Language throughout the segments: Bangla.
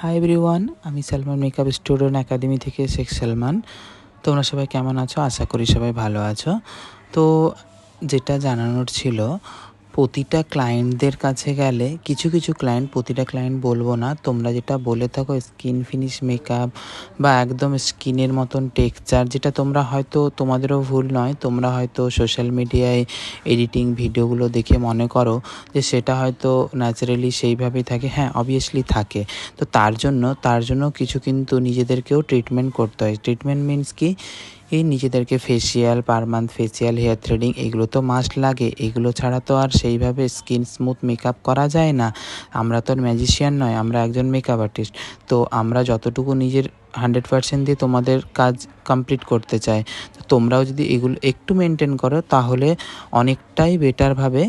হাই এভরিওয়ান, আমি সালমান মেকআপ স্টুডিও একাডেমি থেকে শেখ সালমান। তোমরা সবাই কেমন আছো? আশা করি সবাই ভালো আছো। তো যেটা জানানোর ছিল, প্রতিটা ক্লায়েন্টদের কাছে গেলে কিছু কিছু ক্লায়েন্ট, প্রতিটা ক্লায়েন্ট বলবো না, তোমরা যেটা বলে থাকো স্কিন ফিনিশ মেকআপ বা একদম স্কিনের মতন টেক্সচার, যেটা তোমরা হয়তো, তোমাদেরও ভুল নয়, তোমরা হয়তো সোশ্যাল মিডিয়ায় এডিটিং ভিডিওগুলো দেখে মনে করো যে সেটা হয়তো ন্যাচারালি সেইভাবেই থাকে। হ্যাঁ, অবভিয়াসলি থাকে। তো তার জন্য কিছু কিন্তু নিজেদেরকেও ট্রিটমেন্ট করতে হয়। ট্রিটমেন্ট মিনস কি, এই নিজেদেরকে facial, per month facial, hair threading, এগুলো তো মাস্ট লাগে। এগুলো ছাড়া তো আর সেইভাবে স্কিন স্মুথ মেকআপ করা যায় না। আমরা তো আর ম্যাজিশিয়ান নয়, আমরা একজন মেকআপ আর্টিস্ট। তো আমরা যতটুকু নিজের 100% দিয়ে তোমাদের কাজ কমপ্লিট করতে চাই। তো তোমরাও যদি এগুলো একটু মেনটেন করো, তাহলে অনেকটাই বেটারভাবে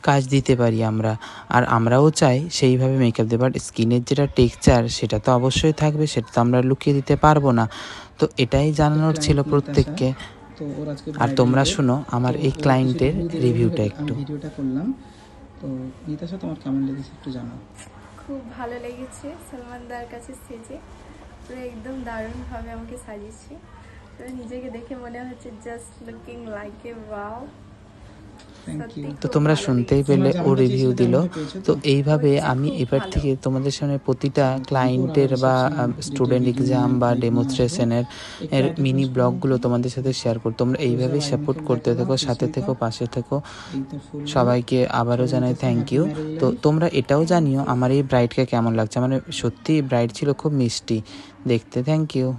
কাজ দিতে পারি আমরা। আর আমরাও চাই সেইভাবে মেকআপ দেবো। বাট স্কিনের যেটা টেক্সচার, সেটা তো অবশ্যই থাকবে, সেটা তো আমরা লুকিয়ে দিতে পারবো না। তো এটাই জানানোর ছিল প্রত্যেককে। আর তোমরা শুনো আমার এই ক্লায়েন্টের রিভিউটা একটু। ভিডিওটা করলাম। তো নিতাশা, তোমার কেমন লেগেছে একটু জানাও। খুব ভালো লেগেছে সালমান দার কাছে সেজে, পুরো একদম দারুণভাবে আমাকে সাজিয়েছে। তো নিজেকে দেখে মনে হচ্ছে just looking like a wow. তো তোমরা শুনতেই পেলে ও রিভিউ দিল। তো এইভাবে আমি এবার থেকে তোমাদের সামনে প্রতিটা ক্লায়েন্টের বা স্টুডেন্ট এক্সাম বা ডেমনস্ট্রেশনের মিনি ব্লগগুলো তোমাদের সাথে শেয়ার করো। তোমরা এইভাবেই সাপোর্ট করতে থেকো, সাথে থেকো, পাশে থেকো। সবাইকে আবারও জানাই থ্যাংক ইউ। তো তোমরা এটাও জানিও আমার এই ব্রাইডকে কেমন লাগছে। মানে সত্যি ব্রাইড ছিল খুব মিষ্টি দেখতে। Thank you.